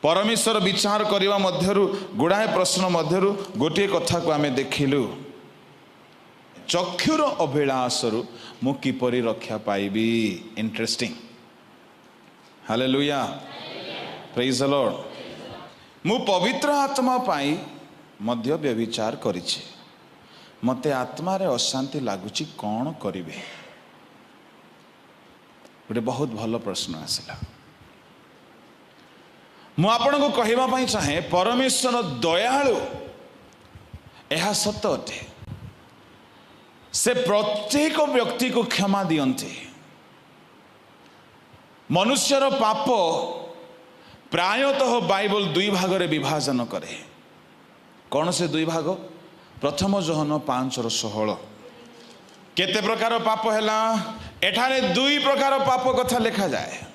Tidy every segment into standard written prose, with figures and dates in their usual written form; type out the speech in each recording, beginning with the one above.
परमेश्वर विचार करने मध्यरु गुड़ाए प्रश्न मध्यरु गोटे कथा को आमे देखिलु चक्षुर अभिलाषरु मु किपरि रक्षा पाइबी। Interesting. Hallelujah, praise the lord. मु पवित्र आत्मा पाई मध्य व्यभिचार करिछि, मते आत्मा रे अशांति लागुछि, कौन करिवे? गोटे बहुत भल प्रश्न आसिला। मु आपण को कहवा पाई चाहे परमेश्वर दयालु, यह सत अटे। से प्रत्येक व्यक्ति को क्षमा दियंते। मनुष्यर पाप प्रायतः बाइबल दुई भाग रे विभाजन करे। कौन से दुई भाग? प्रथम जोहन 5:16 केते प्रकार पाप हैला? एठारे दुई प्रकार पाप कथा लिखा जाए।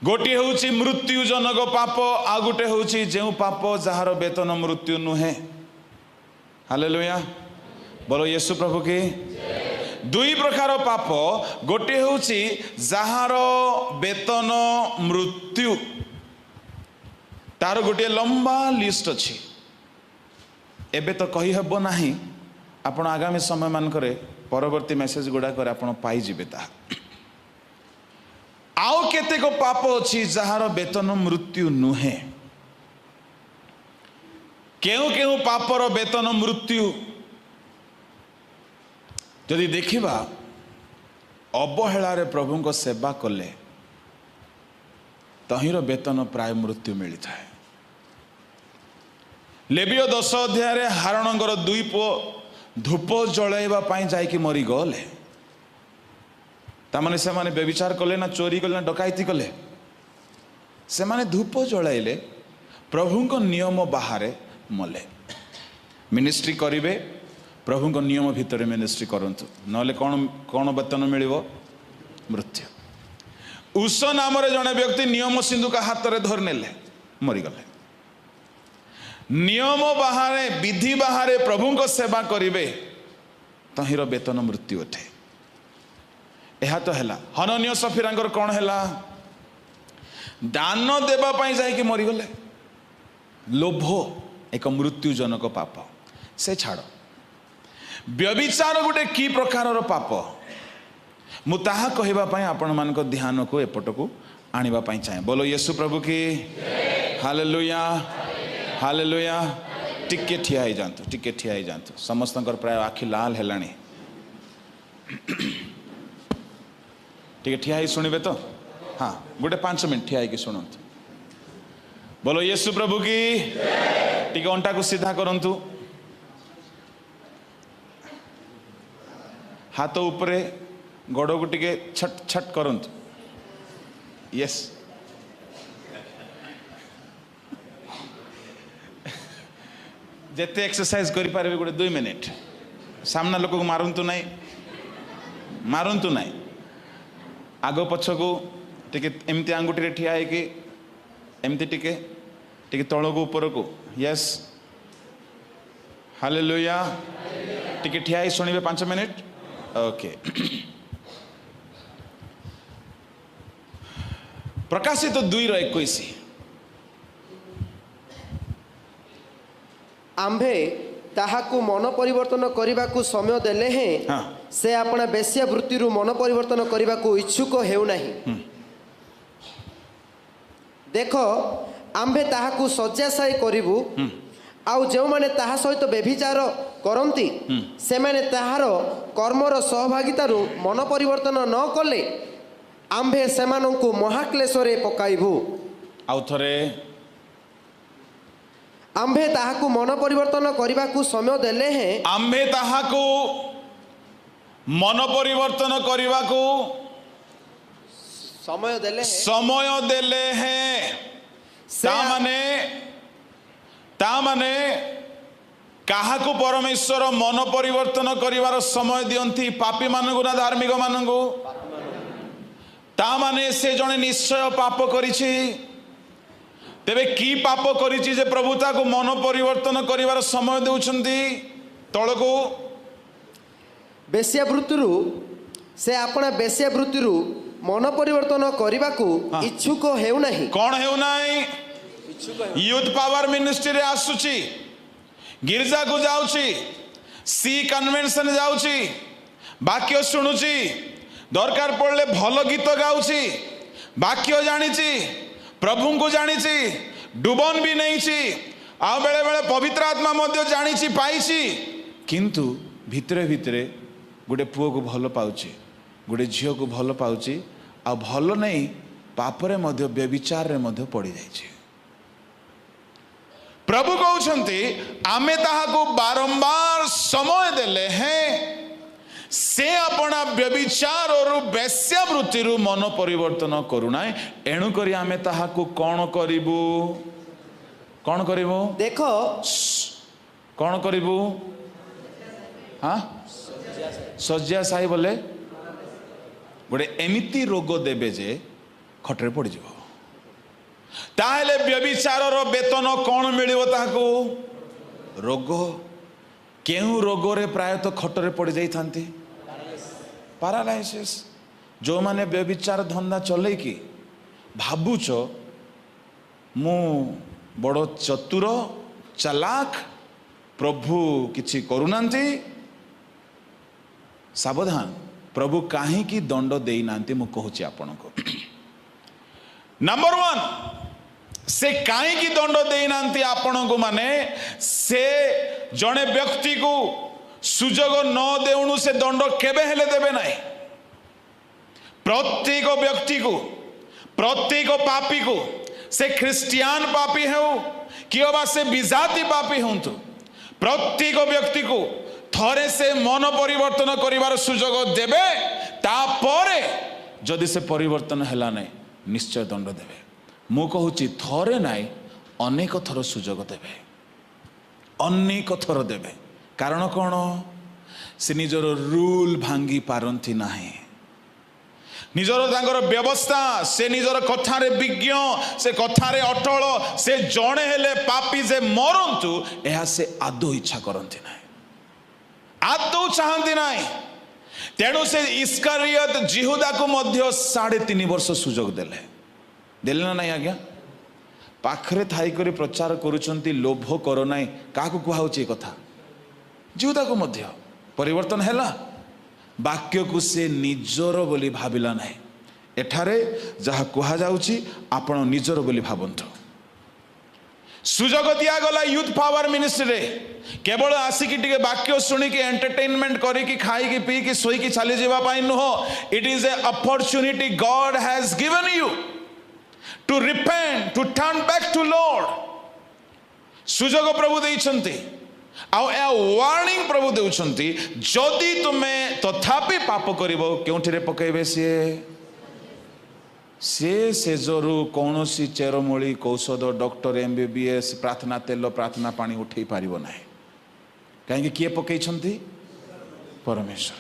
गोटे होउची मृत्यु जनक पाप, आ गोटे होउची जेउ पाप जहार वेतन मृत्यु नुहे। हालेलुया, बोलो यीशु प्रभु की। दुई प्रकार पाप, गोटे होउची जहार वेतन मृत्यु, तार गोटे लंबा लिस्ट अछि। एबे तो कही हबो नाही, आपण आगामी समय मान करे परवर्ती मेसेज गुडा करे आपण पाई जिबे ता। आउ केते को पाप अछि जहार वेतन मृत्यु नुहे। केउ केउ पापर वेतन मृत्यु जदि देखिबा अवहेलारे प्रभु को सेवा कले तहिर वेतन प्राय मृत्यु मिली थाए। लेविय 10 अध्याय हारणंगर 2 पुओ धूप जलाइबा पाई जाइकी मरी गले। तामाने से माने व्यभिचार कले ना चोरी कले ना डकायती कले? से माने धूप जलाइले, प्रभु को नियम बाहरे मले। मिनिस्ट्री करिवे, प्रभु को नियम भितर मिनिस्ट्री करंतु, नले कौन कौन वेतन मिलिबो? मृत्यु। उष नाम रे जने व्यक्ति नियम सिंधुका हाथ रे धर नेले, मरी गले। नियम बाहरे, विधि बाहरे प्रभु को सेवा करिवे तहिर वेतन मृत्यु अटे। यह तो हैला। हनन्य सफीरांकर कौन हैला? दान देबा पाई जाय कि मरी गले। लोभ एक मृत्युजनक पाप, से छाड़। व्यभिचार गोटे की प्रकार पाप, मु ताहा कहबा पाई आपण मान को ध्यान को एपट को आनिबा पाई चाहे। बोलो यीशु प्रभु की। Hallelujah, hallelujah. टिके ठिया ही जानतु, टिके ठिया ही जानतु। समस्तंकर प्राय आखि लाल हेलानी। टिके ठिया ही सुनिबे तो? हाँ, गोटे 5 मिनट ठिया ही सुनंतु। बोलो यीशु प्रभु की। टिके अंटा को सीधा करंतु, हाथ उपरे, गोड़ को टिके छट छट करंतु। यस, जेते एक्सरसाइज करि पारे गोटे 2 मिनिट। सामना लोक को मारंतु नहीं, मारंतु नहीं। आगो पछ को टिके एमती आंगुठी रे ठिया है कि एमती टिके टिके तळ को ऊपर को। Yes, hallelujah. टिके ठिया ही सुनिबे 5 मिनिट। ओके। प्रकाशित 2:21 आम्भे ताहाकु मन परिवर्तन करने समय देले हैं। हाँ। से अपना बेश्या वृत्ति मन परिवर्तन करने इच्छुक हेउ नहीं। देख, आम्भे ताहाकु शଯ୍ୟାଶାୟୀ करिबु, आउ जो माने ताहा सहित व्यभिचार करंती से माने ताहार कर्मर सहभागितारु मन परिवर्तन न कले आम्भे सेमानंकु महाक्लेशरे पकाइबु। आउ थरे आम्भे ताहाकु मन परिवर्तन करने समय देले हैं। आम्भे ताहाकु मन परिवर्तन करने समय देले हैं। समय देले हैं। ता माने काहाकु परमेश्वर मन परिवर्तन करिवार समय दियंती? पापी मानगु ना धार्मिक मानगु? ता माने से जने निश्चय पाप करिछि। तेबे की पाप करिछि जे प्रभु ताको मन परिवर्तन करिवार समय देउछंती? तळको बेश्यावृत्तिरु से अपना बेश्यावृत्तिरु मन परिवर्तन करने को इच्छुक हेउ नहीं। कौन हेउ नहीं? यूथ पावर मिनिस्ट्री रे आसुची गिरजा को जाउची सी कन्वेंशन जाउची वाक्य शुणुची दरकार पड़ले भल गीत गाउची वाक्य जानिची प्रभु को जानिची डुबन भी नहीं आ बेले बेले पवित्र आत्मा मध्य जानिची पाइची किंतु भितरे भितरे गोटे पुओ को भल पाउची गोटे झील को भल पाउची आ भल नहीं पापरे मध्य व्यभिचार रे मध्य पड़ी जाइछी। प्रभु कहउछंती आमे ताहाको बारंबार समय देले हैं से अपना व्यभिचार और वेश्यावृत्ति रु मन परिवर्तन करूना एणु करी आमे ताहाको कौन करिबू देखो कौन करिबू हाँ शଯ୍ୟା साई बोले गोटे एमिति रोग देबे जे खटरे पड़ जाव ताहले व्यभिचार वेतन कौन मिलिबो ताहाको रोग केउ रोग रे प्रायतः खटरे पड़ जाइथांती पैरालाइसिस जो माने व्यभिचार धंदा चले कि भाबुच मु बड़ चतुर चालाक प्रभु किछि करूनांती सावधान प्रभु काहे की दंड देई नांती मु कहूची आपन को नंबर 1 से काहे की दंड देई नांती आपन को माने से जने व्यक्ति को सुजोग न देउनु से दंड केबे हेले देबे नाही प्रत्येक व्यक्ति को प्रत्येक पापी को से ख्रिस्टियान पापी हो कि बा से विजाति पापी हूँ प्रत्येक व्यक्ति को थरे से मन परिवर्तन करिवार सुजोग देबे तापरे जदि से परिवर्तन हैला नहीं निश्चय दंड देबे मु कहूची थरे नाई अनेक थर सुजोग देबे अनेक थर देबे कारण कौन से निजर रूल भांगी पारंती नाही निजर तांगर व्यवस्था से निजर कथारे विज्ञ से कथारे अटल से जणे हेले पापी जे मरंतु एहा से आदौ इच्छा करंती नाही आदौ चाहती नाही तेणु से इस्कारियत जिहुदा को मध्य 3.5 वर्ष सुजोग देले देले ना नहीं आज्ञा पाखरे थाई करी प्रचार करूछंती लोभ करो नाही काकु कुहाउची कथा जिहुदा को मध्य परिवर्तन हैला वाक्य को से निजर बोली भाविला नाही एठारे जहा कुहा जाउची आपण निजर बोली भाबंतु सुजोग दिया गला यूथ पावर मिनिस्ट्री रे केवल आसिकी टिके वाक्य सुनी कि एंटरटेनमेंट करी कि खाई कि पी कि सोई कि चली जीवा पाई नुह it is a opportunity God has given you to repent to turn back to lord सुजोग प्रभु देइछंती आउ ए वार्निंग प्रभु देउछंती जदि तुमे तथापि पाप करिवो केउठिरे पकेबे से सेजरू कौन सी चेरमूली कौशद डॉक्टर MBBS प्रार्थना तेल प्रार्थना पानी उठे पारिबो नाही कहीं किए पकई परमेश्वर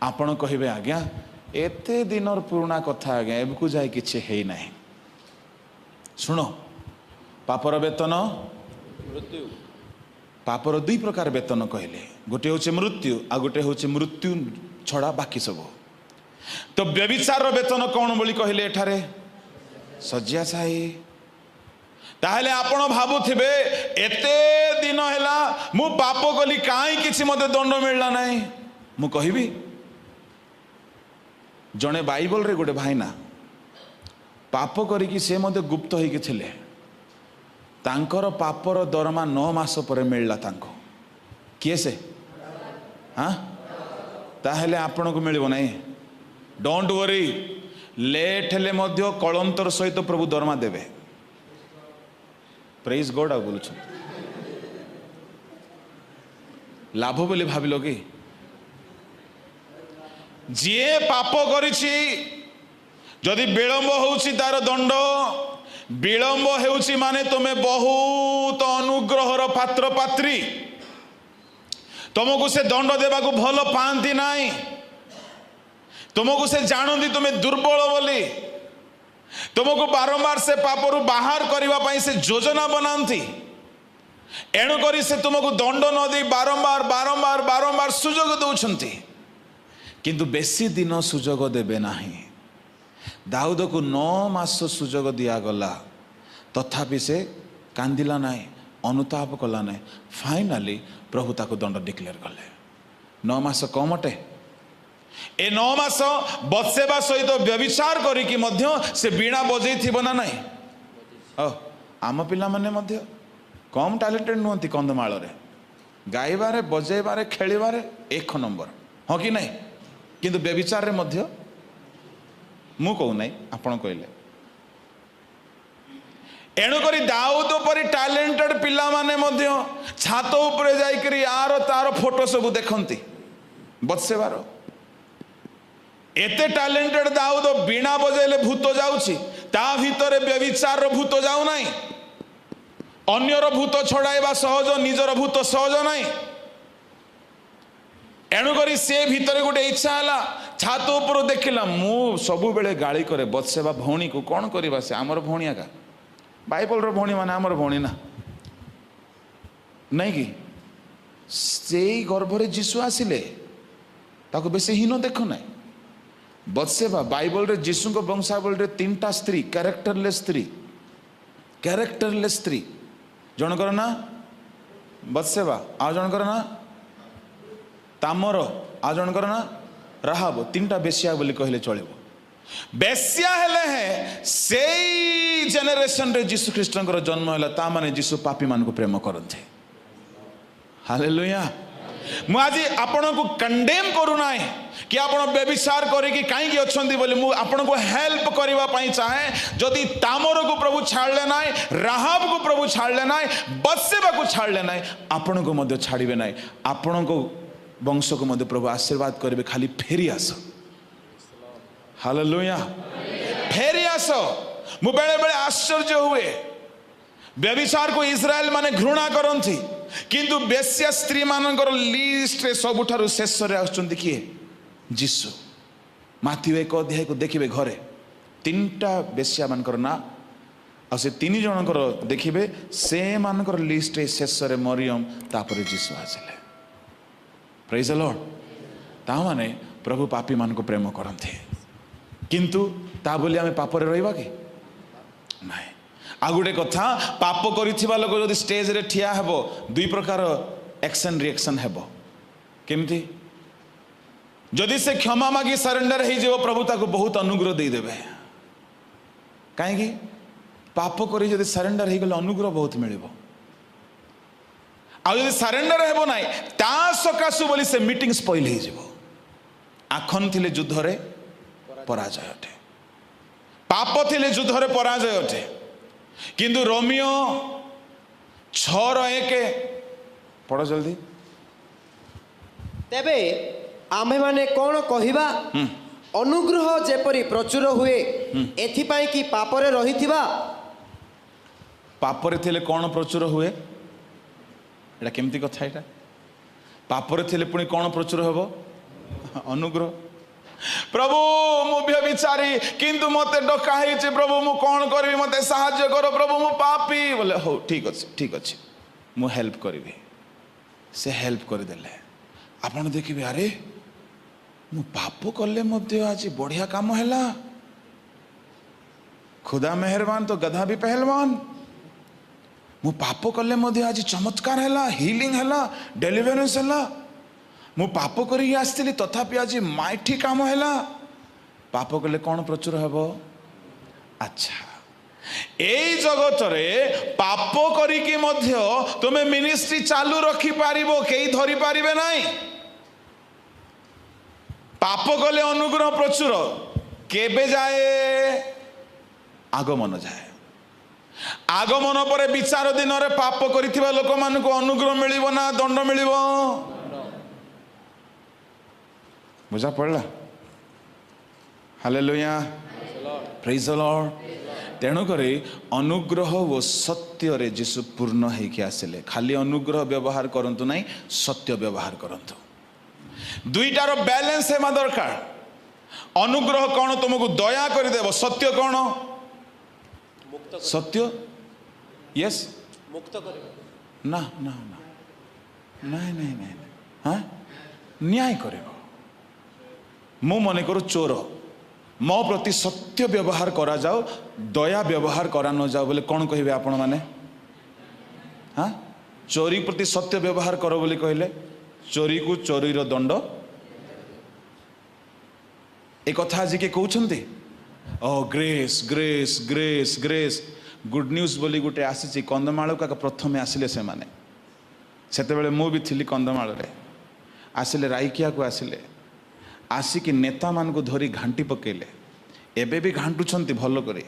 आपण कहिबे आज्ञा एते दिनर पुराना कथा आज्ञा एबकु जाय किछि हेई नाही सुनो पापर वेतन मृत्यु पापर 2 प्रकार वेतन कहले गोटे होचे मृत्यु आ गोटे होचे मृत्यु छड़ा बाकी सब तो व्यभिचार वेतन कौन बोली कहले एठारे शଯ୍ୟା साई ताहले आपण भाबुथिबे एते दिन हैला मु पाप कली काई किछि मते दंड मिलला नाही मु कहिबी जणे बाइबल रे गोटे भाईना पाप करी कि से मते गुप्त होई कि थिले तांकर पापर दरमा 9 मास पर मिलला तांको किए से हाँ ताहले आपण को मिलिबो नाही डोंट वरी लेट हेले मध्य कलंतर सहित प्रभु दरमा देवे प्रेज गॉड आ बोलुछ लाभ बोली भाविल कि जिए पाप करिछि जदि विलंब होउछि तार दंड विलंब हेउछि माने तुमे बहुत अनुग्रहर पात्र पात्री तुमको से दंड देवा को भल पांती नाही तुमको से जानती तुम्हें दुर्बल बोली तुमको बारंबार से पापरू बाहर करने से योजना बनाती एणुक से तुमको दंड न दे बारंबार बारंबार बारंबार सुजोग दौरान किंतु बेसी दिन सुजोग देवे नाही दाऊद को 9 मास सुजोग दिगला तथापि से କାନ୍ଦିଲା ନାହିଁ, ଅନୁତାପ କଲା ନାହିଁ। ଫାଇନାଲି ପ୍ରଭୁ ତାକୁ ଦଣ୍ଡ ଡିକ୍ଲେୟାର କଲେ। 9 ମାସ କମ୍ ଅଟେ। ଏ 9 ମାସ ବତ୍ସେବା ସହିତ ବ୍ୟଭିଚାର କରିକି ମଧ୍ୟ ସେ ବୀଣା ବଜେଇଥିବ ନା ନାହିଁ? ଆମ ପିଲାମାନେ ମଧ୍ୟ କମ୍ ଟ୍ୟାଲେଣ୍ଟେଡ୍ ନୁହନ୍ତି କନ୍ଧମାଳରେ, ଗାଇବାରେ, ବଜେଇବାରେ, ଖେଳିବାରେ 1 ନମ୍ବର, ହଁ କି ନାହିଁ? କିନ୍ତୁ ବ୍ୟଭିଚାରରେ ମଧ୍ୟ, ମୁଁ କହୁନାହିଁ, ଆପଣ କହିଲେ। ଏଣୁକରି ଦାଉଦ ପରି ଟ୍ୟାଲେଣ୍ଟେଡ୍ ପିଲାମାନେ ମଧ୍ୟ ଛାତ ଉପରେ ଯାଇକରି ଆର ତାର ଫଟୋ ସବୁ ଦେଖନ୍ତି ବତ୍ସେବାର। ଏତେ ଟ୍ୟାଲେଣ୍ଟେଡ୍ ଦାଉଦ, ବୀଣା ବଜେଇଲେ ଭୂତ ଯାଉଛି, ତା ଭିତରେ ବ୍ୟଭିଚାରର ଭୂତ ଯାଉନାହିଁ। ଅନ୍ୟର ଭୂତ ଛଡ଼ାଇବା ସହଜ, ନିଜର ଭୂତ ସହଜ ନାହିଁ। ଏଣୁକରି ସେ ଭିତରେ ଗୋଟେ ଇଚ୍ଛା ହେଲା, ଛାତ ଉପରୁ ଦେଖିଲା, ମୁଁ ସବୁବେଳେ ଗାଳି କରେ ବତ୍ସେବା ଭଉଣୀକୁ, କ'ଣ କରିବା, ସେ ଆମର ଭଉଣୀ ଆକା, ବାଇବଲର ଭଉଣୀ ମାନେ ଆମର ଭଉଣୀ ନା, ନାଇଁ କି? ସେଇ ଗର୍ଭରେ ଯୀଶୁ ଆସିଲେ, ତାକୁ ବେଶୀ ହୀନ ଦେଖ ନାହିଁ। ବତ୍ସେବା ବାଇବଲରେ ଯୀଶୁଙ୍କ ବଂଶାବଳୀରେ 3ଟା ସ୍ତ୍ରୀ, କ୍ୟାରେକ୍ଟରଲେସ୍ ସ୍ତ୍ରୀ, କ୍ୟାରେକ୍ଟରଲେସ୍ ସ୍ତ୍ରୀ। ଜଣଙ୍କର ନା ବତ୍ସେବା, ଆଉ ଜଣଙ୍କର ନା ତାମର, ଆଉ ଜଣଙ୍କର ନା ରାହାବ। 3ଟା ବେଶ୍ୟା ବୋଲି କହିଲେ ଚଳିବ। ବେଶ୍ୟା ହେଲେ ସେଇ ଜେନେରେସନରେ ଯୀଶୁ ଖ୍ରୀଷ୍ଟଙ୍କର ଜନ୍ମ ହେଲା। ତା ମାନେ ଯୀଶୁ ପାପୀ ମାନଙ୍କୁ ପ୍ରେମ କରନ୍ତି। ହାଲେଲୁୟା। ମୁଁ ଆଜି ଆପଣଙ୍କୁ କଣ୍ଡେମ୍ କରୁନାହିଁ କି ଆପଣ ବ୍ୟଭିଚାର କରିକି କାହିଁକି ଅଛନ୍ତି ବୋଲି, ମୁଁ ଆପଣଙ୍କୁ ହେଲ୍ପ କରିବା ପାଇଁ ଚାହେଁ। ଯଦି ତାମରକୁ ପ୍ରଭୁ ଛାଡ଼ିଲେ ନାହିଁ, ରାହାବକୁ ପ୍ରଭୁ ଛାଡ଼ିଲେ ନାହିଁ, ବତ୍ସେବାକୁ ଛାଡ଼ିଲେ ନାହିଁ, ଆପଣଙ୍କୁ ମଧ୍ୟ ଛାଡ଼ିବେ ନାହିଁ। ଆପଣଙ୍କ ବଂଶକୁ ମଧ୍ୟ ପ୍ରଭୁ ଆଶୀର୍ବାଦ କରିବେ। ଖାଲି ଫେରି ଆସ। ହାଲେଲୁୟା। ଫେରି ଆସ। ମୁଁ ବେଳେ ବେଳେ ଆଶ୍ଚର୍ଯ୍ୟ ହୁଏ, ବ୍ୟଭିଚାରକୁ ଇସ୍ରାଏଲ ମାନେ ଘୃଣା କରନ୍ତି, କିନ୍ତୁ ବେଶ୍ୟା ସ୍ତ୍ରୀ ମାନଙ୍କର ଲିଷ୍ଟରେ ସବୁଠାରୁ ଶେଷରେ ଆସୁଛନ୍ତି କିଏ? ଯୀଶୁ। ମାଥିଉ 1 ଅଧ୍ୟାୟକୁ ଦେଖିବେ, ଘରେ 3ଟା ବେଶ୍ୟା ମାନଙ୍କର ନାଁ, ଆଉ ସେ 3 ଜଣଙ୍କର ଦେଖିବେ ସେମାନଙ୍କର ଲିଷ୍ଟରେ ଶେଷରେ ମରିୟମ, ତାପରେ ଯୀଶୁ ଆସିଲେ। ପ୍ରେଜ୍ ଦ ଲର୍ଡ। ତା ମାନେ ପ୍ରଭୁ ପାପୀ ମାନଙ୍କୁ ପ୍ରେମ କରନ୍ତି, କିନ୍ତୁ ତା ବୋଲି ଆମେ ପାପରେ ରହିବା କି? ନାହିଁ। ଆଉ ଗୋଟେ କଥା, ପାପ କରିଥିବା ଲୋକ ଯଦି ଷ୍ଟେଜରେ ଠିଆ ହେବ, 2 ପ୍ରକାର ଆକ୍ସନ୍ ରିଆକ୍ସନ୍ ହେବ। କେମିତି? ଯଦି ସେ କ୍ଷମା ମାଗି ସରେଣ୍ଡର ହେଇଯିବ, ପ୍ରଭୁ ତାକୁ ବହୁତ ଅନୁଗ୍ରହ ଦେଇଦେବେ। କାହିଁକି? ପାପ କରି ଯଦି ସରେଣ୍ଡର ହେଇଗଲେ ଅନୁଗ୍ରହ ବହୁତ ମିଳିବ। ଆଉ ଯଦି ସରେଣ୍ଡର ହେବ ନାହିଁ, ତା ସକାଶୁ ବୋଲି ସେ ମିଟିଂ ସ୍ପଏଲ ହେଇଯିବ। ଆଖନ ଥିଲେ ଯୁଦ୍ଧରେ ପରାଜୟ ଅଟେ, ପାପ ଥିଲେ ଯୁଦ୍ଧରେ ପରାଜୟ ଅଟେ। କିନ୍ତୁ ରୋମିଓ 6:1 ପଢ଼ ଜଲ୍ଦି। ତେବେ ଆମ୍ଭେମାନେ କ'ଣ କହିବା? ଅନୁଗ୍ରହ ଯେପରି ପ୍ରଚୁର ହୁଏ, ଏଥିପାଇଁ କି ପାପରେ ରହିଥିବା? ପାପରେ ଥିଲେ କ'ଣ ପ୍ରଚୁର ହୁଏ? ଏଇଟା କେମିତି କଥା? ଏଇଟା ପାପରେ ଥିଲେ ପୁଣି କ'ଣ ପ୍ରଚୁର ହେବ? ଅନୁଗ୍ରହ। ପ୍ରଭୁ ମୁଁ ବ୍ୟଭିଚାରୀ, କିନ୍ତୁ ମୋତେ ଡକା ହେଇଛି, ପ୍ରଭୁ ମୁଁ କ'ଣ କରିବି, ମୋତେ ସାହାଯ୍ୟ କର ପ୍ରଭୁ, ମୁଁ ପାପୀ। ବୋଲେ ହଉ ଠିକ୍ ଅଛି, ଠିକ୍ ଅଛି, ମୁଁ ହେଲ୍ପ କରିବି। ସେ ହେଲ୍ପ କରିଦେଲେ। ଆପଣ ଦେଖିବେ, ଆରେ ମୁଁ ପାପ କଲେ ମଧ୍ୟ ଆଜି ବଢ଼ିଆ କାମ ହେଲା। ଖୁଦା ମେହରବାନ ତ ଗଧା ବି ପହଲୱାନ। ମୁଁ ପାପ କଲେ ମଧ୍ୟ ଆଜି ଚମତ୍କାର ହେଲା, ହିଲିଂ ହେଲା, ଡେଲିଭରେନ୍ସ ହେଲା। ମୁଁ ପାପ କରିକି ଆସିଥିଲି, ତଥାପି ଆଜି ମାଇଠି କାମ ହେଲା। ପାପ କଲେ କ'ଣ ପ୍ରଚୁର ହେବ? ଆଚ୍ଛା, ଏଇ ଜଗତରେ ପାପ କରିକି ମଧ୍ୟ ତୁମେ ମିନିଷ୍ଟ୍ରି ଚାଲୁ ରଖିପାରିବ, କେହି ଧରି ପାରିବେ ନାହିଁ। ପାପ କଲେ ଅନୁଗ୍ରହ ପ୍ରଚୁର କେବେ ଯାଏ? ଆଗମନ ଯାଏ। ଆଗମନ ପରେ ବିଚାର ଦିନରେ ପାପ କରିଥିବା ଲୋକମାନଙ୍କୁ ଅନୁଗ୍ରହ ମିଳିବ ନା ଦଣ୍ଡ ମିଳିବ? ବୁଝା ପଡ଼ିଲା? ହାଲେଲୁୟା, ପ୍ରେଜ୍ ଦ ଲର୍ଡ। ତେଣୁକରି ଅନୁଗ୍ରହ ଓ ସତ୍ୟରେ ଯୀଶୁ ପୂର୍ଣ୍ଣ ହେଇକି ଆସିଲେ। ଖାଲି ଅନୁଗ୍ରହ ବ୍ୟବହାର କରନ୍ତୁ ନାହିଁ, ସତ୍ୟ ବ୍ୟବହାର କରନ୍ତୁ। 2ଟାର ବ୍ୟାଲେନ୍ସ ହେବା ଦରକାର। ଅନୁଗ୍ରହ କ'ଣ? ତୁମକୁ ଦୟା କରିଦେବ। ସତ୍ୟ କ'ଣ? ସତ୍ୟ ୟେସ୍ ମୁକ୍ତ କରିବ ନା ନା ନା, ନାଇଁ ନାଇଁ ନାଇଁ, ହଁ ନ୍ୟାୟ କରିବ। ମୁଁ ମନେ କରୁ ଚୋର, ମୋ ପ୍ରତି ସତ୍ୟ ବ୍ୟବହାର କରାଯାଉ, ଦୟା ବ୍ୟବହାର କରା ନ ଯାଉ ବୋଲେ କ'ଣ କହିବେ ଆପଣମାନେ? हाँ चोरी प्रति सत्य व्यवहार कर बोली कहले चोरी को चोरीर दंड ए कथा आज किए कहते ओ grace grace grace grace good news बोली गोटे आसी कंधमाल का प्रथमे आसिले से माने सेतेबेले मु भी थिली कंधमाल रे आसिले राइकिया को आसिले आसिकी नेता मान को धरी घांटी पकेले एबे भी घांटुछंती भल करे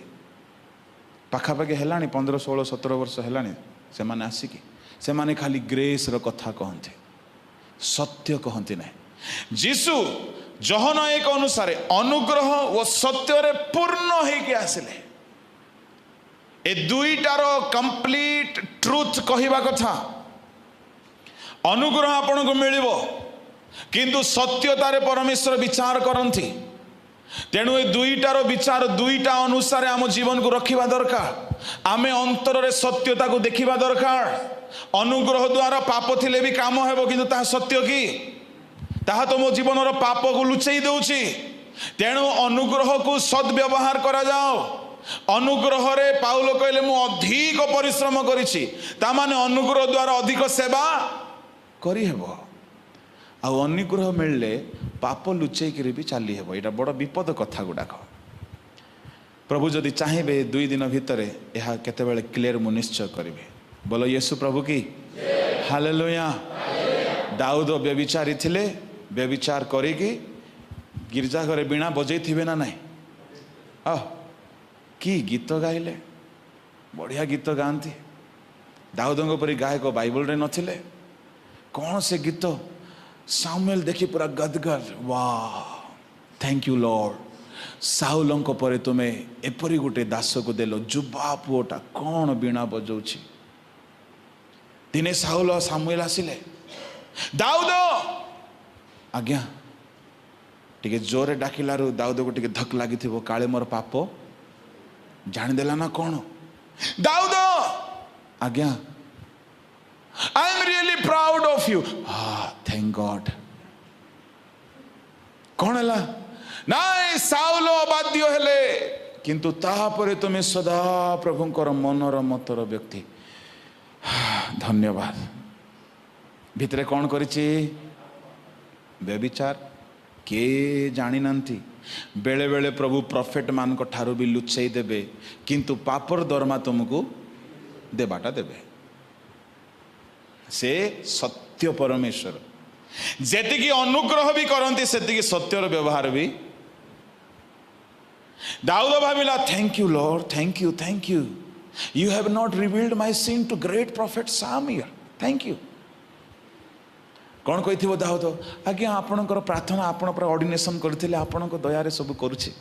पाखापाखि हेलानी 15 16 17 वर्ष हेलानी से माने आसिकी से माने खाली ग्रेस रो कथा कहते सत्य कहते ना जीसु जहन 1 अनुसार अनुग्रह और सत्य रे पूर्ण होके आसिले ए दुईटार कंप्लीट ट्रुथ कहिबा कथा अनुग्रह आपन को मिलिबो किंतु सत्यतारे परमेश्वर विचार करती तेणु ए दुईटार विचार दुईटा अनुसार आम जीवन को रखा दरकार आम अंतर रे सत्यता को देखा दरकार अनुग्रह द्वारा पाप थिले भी काम हेबो किंतु ता सत्य की ताहा तो मो जीवन रो पाप को लुचेई देउची तेणु अनुग्रह को सद्व्यवहार करा जाओ अनुग्रह रे पाउल कहले मु अधिक परिश्रम करिछि ता माने अनुग्रह द्वारा अधिक सेवा करी हेबो आ अनुग्रह मिलले पाप लुचेक भी चली हेबो एटा बड़ विपद कथा गुड़ाक प्रभु जदि चाहिए 2 दिन भितर यह केतेबेले क्लियर मु निश्चय करी बोलो यीशु प्रभु की हालेलुया दाऊद व्यभिचारी थिले व्यभिचार करिकी गिरजा घरे बीणा बजै थिबे ना नहीं की गीत गाइले बढ़िया गीत गाती दाऊदों परी गायक बाइबल रे नथिले कौन से गीत सामुएल देखी पूरा गदगद वाह थैंक यू लॉर्ड साउलंक परे तुम्हें एपरी गोटे दास को देलो जुबा पुओटा कौन बीणा बजाउछि दिने साउल सामुएल आसिले दाऊद आज्ञा टिके जोरे डाकिलारू दाऊद को टिके धक लगी काले मोर पाप जानिदेला ना कौन दाऊद आज्ञा I am really proud of you thank God कौन है नाई साउल अबाध्य हेले किंतु तापरे तुम्हें सदा प्रभुंकर मनर मतर व्यक्ति धन्यवाद भितरे कौन करिछि व्यभिचार के जानी नांती बेले बेले प्रभु प्रॉफिट मान को ठारू भी लुचेई देबे किंतु पापर दरमा तुमको देबाटा देबे से सत्य परमेश्वर जेतिकी अनुग्रह भी करती सेतिकी सत्यर व्यवहार भी दाऊद भाविला thank you lord thank you you have not revealed my sin to great prophet Samuel thank you कौन कही दाऊद आज्ञा आपणकर प्रार्थना आपण पर ऑर्डिनेशन करथिले आपणक दयारे सब करूछि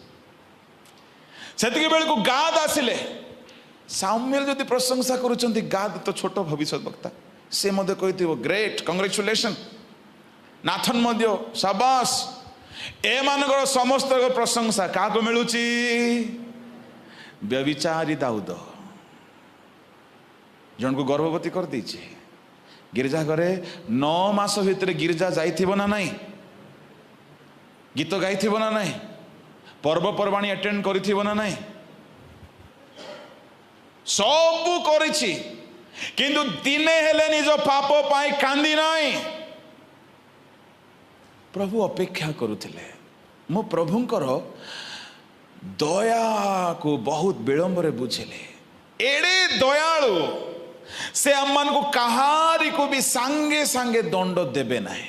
सेतिकी बेल को गाद आसिले सामुएल जदि प्रशंसा करूछंती गाद तो छोट भविष्य वक्ता से मध्य कही ग्रेट कंग्रेचुलेशन नाथन मध्य शाबाश ए मानकर समस्त प्रशंसा क्या को मिलुची व्यभिचारी दाऊद जन को गर्भवती कर दीची गिरजा घरे 9 मास भितर गिरजा जाइथिबो ना नहीं गीत गाइथिबो ना नहीं पर्वपर्वाणी अटेंड करिथिबो ना नहीं सब करिछि किंतु दिने हेले निज पाप पाई कांदी नाई प्रभु अपेक्षा करुथिले मो प्रभुंकर दया को बहुत विलंब रे बुझिले एड़े दयालु से अम्मान को कहारी को भी सांगे सांगे दंड देबे नाही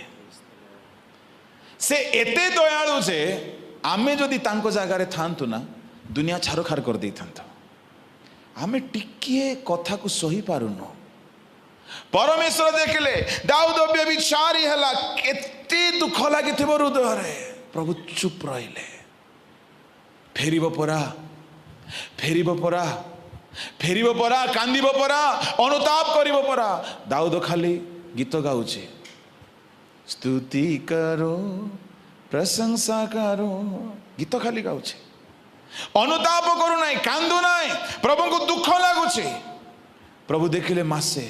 से एते दयालु जे आमे जदि तांको जागारे थांतु ना दुनिया छारखार कर दै थांतो आमे टिकिए कथा को सही पारुनो परमेश्वर देखले दाऊद व्यभिचारी हला केते दुख लागि थिबो हृदय रे प्रभु चुप रहिले फेरिबो परा कांदिबो परा अनुताप करिबो परा दाऊद खाली गीत गाउछे स्तुति करो प्रशंसा करो गीत खाली गाउछे अनुताप करू नाई कांदू नाई प्रभु को दुख लगुचे प्रभु देखिले मासे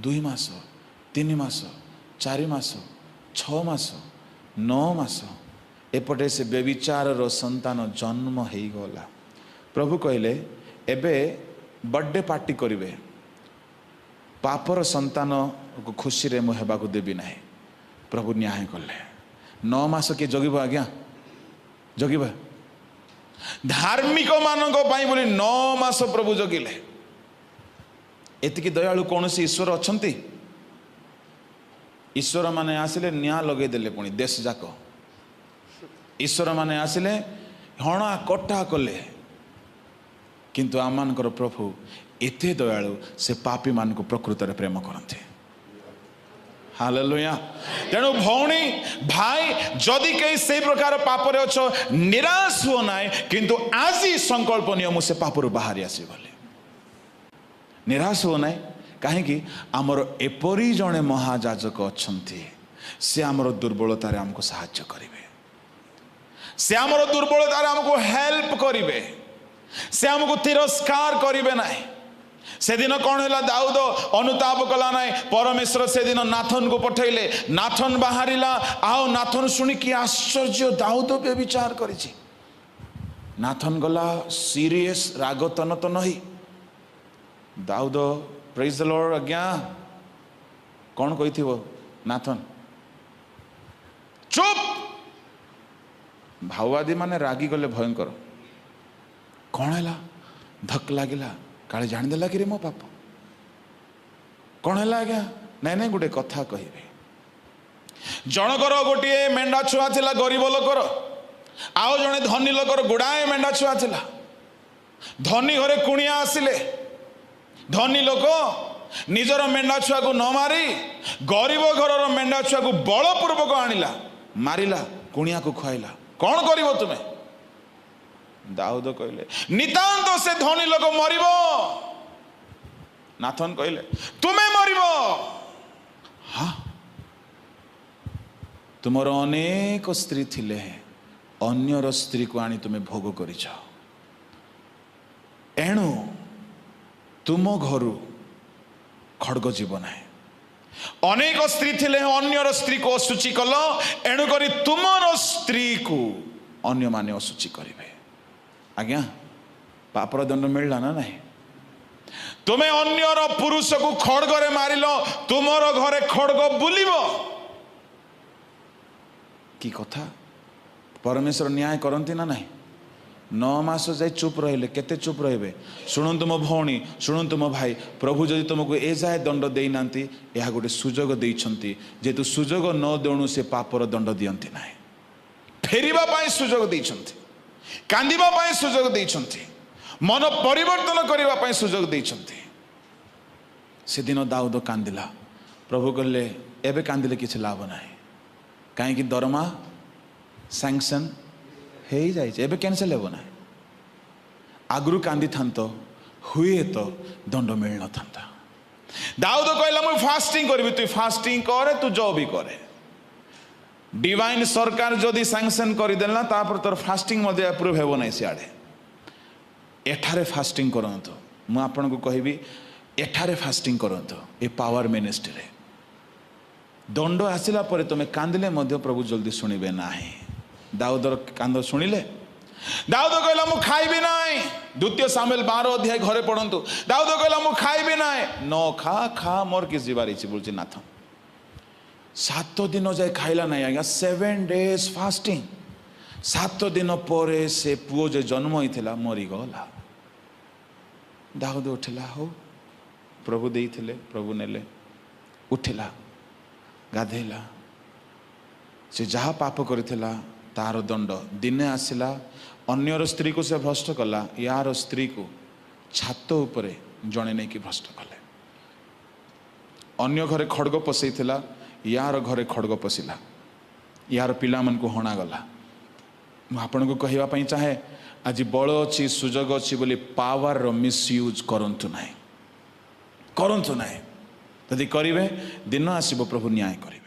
2 मास 3 मास 4 मास 6 मास 9 मास एपटे से व्यभिचार रो संतान जन्म हो गला प्रभु कहले एबे बर्थडे पार्टी करिवे पापर संतान को खुशी रे मु हेबाकु देबी नाही प्रभु न्याय कले 9 मास के जगिब आज्ञा जगिब धार्मिक मानक पाई बोली 9 मास प्रभु जगिले एतिकी दयालु कौन सी ईश्वर अछंती ईश्वर माने आसिले न्याय लगे देले पुणी देश जाक ईश्वर माने आसिले हणा कटा कले किंतु आमानकर प्रभु एते दयालु से पापी मान को प्रकृत रे प्रेम करते हालेलुया तेणु भौणी भाई जदि कहीं से प्रकार पापर अच्छो निराश हो ना किंतु आज ही संकल्प नियम से पापर बाहरी आसी बोले निराश हो ना कहीं आमर एपरी जड़े महाजाजक अच्छा से आमर दुर्बलतार आमको साहाय्य करेंगे से आमर दुर्बलतार आमको हेल्प करेंगे से आमको तिरस्कार करेंगे ना से दिन कौन है दाऊद अनुताप कला ना परमेश्वर से दिन नाथन को पठेले नाथन बाहरिला आओ नाथन शुणी कि आश्चर्य दाऊद पे विचार करिछि नाथन गला सीरियस राग तन तो नहीं दाऊद प्रेज द लॉर्ड आज्ञा कौन कही थी वो नाथन चुप भाववादी माने रागी गले भयंकर कौन है धक लगिला काले जाणदेला कि रे मो पाप कौन है आज्ञा नाई नाई गोटे कथा कहे जनकर गोटे मेंढा छुआ थिला गरीब लोकर आउ जड़े धनी लोकर गुड़ाए मेंढा छुआ थिला धनी घरे कुणिया आसिले धनी लोक निजर मेंढा छुआ को न मारी गरीब घर मेंढा छुआ को बलपूर्वक आनिला मारिला कुणिया को खुआइला कौन करिवो तुमे दाऊद कहले नितांत से धनी लोक मरिबो नाथन कहले तुमे मरिबो हाँ तुमर अनेक स्त्री थिले अन्यर स्त्री को आनी तुमे भोग करिछ एणु तुम घरु खड़ग जीव ना अनेक स्त्री थिले अन्यर स्त्री को अशुचि कल एणु करी तुमर स्त्री को अन्य माने अशुचि करिवे आज्ञा पापर दंड मिलला ना नहीं तुम्हें अन्यर पुरुष को खड़ग रे मारिल तुमर घरे खड़ग बुलिब की कथा परमेश्वर न्याय करती ना नहीं 9 मास जाए चुप रहिले केते चुप रहिबे शुणु मो भौणी शुणु मो भाई प्रभु जदि तुमको ए जाए दंड देई नांती यह गोटे सुजोग देइछंती जेतु सुजोग न देणु से पापर दंड दियंती नाही फेरिबा पाई सुजोग देइछंती कांदिबा पाई सुजोग देइछंती मन परिवर्तन करिबा पाई सुजोग देइछंती से दिन दाऊद कांदिला प्रभु कहले एबे कांदिले किछ लाभ नाही काहे कि दरमा सैंक्शन हे जाय एबे कैंसिल हेबो नाही आगरु कांदी थांतो हुए तो दंड मिल न थांता दाऊद कहला मु फास्टिंग करबी तू फास्टिंग करे तू जो भी करे डिवाइन सरकार जदि सैंक्शन करदेला तापर तोर फास्टिंग मध्य अप्रूव हेबो नाही सियाडे एठारे फास्टिंग करंतो मु आपन को कहबी एठारे फास्टिंग करंतो ए पावर मिनिस्ट्री रे दंड आसिला परे तुमे कांदिले मध्य प्रभु जल्दी सुनिबे नाही दाऊदर कांद शुणिले दाऊद कहला मु खाइबी नाही द्वितीय सामुएल 12 अध्याय घरे पढ़ंतु दाऊद कहला मु खाइबी नाही न खा खा मोर किस जीवार इछि बोलछि नाथ 7 दिन जाए खाइला नहीं आज्ञा 7 days फास्टिंग 7 दिन पर से पुओ जो जन्म होता मरीगला दाऊद उठिला हो प्रभु देइथिले प्रभु नेले उठिला गाधेला से जहाँ पाप करथिला तार दंड दिने आसिला अन्यर स्त्री को से भ्रष्ट कला यार स्त्री को छात उपरे जड़े नहीं कि भ्रष्ट कले अन्य घरे खड़ग पसैथिला यार घरे खड़ग पशिला यार पिला मन को हणा गला आपन को कहवा पई चाहे आज बल अच्छी सुजोग अच्छी बोली पावर रो मिसयूज करंतु नाही यदि करिवे दिन आसीबो प्रभु न्याय करिवे।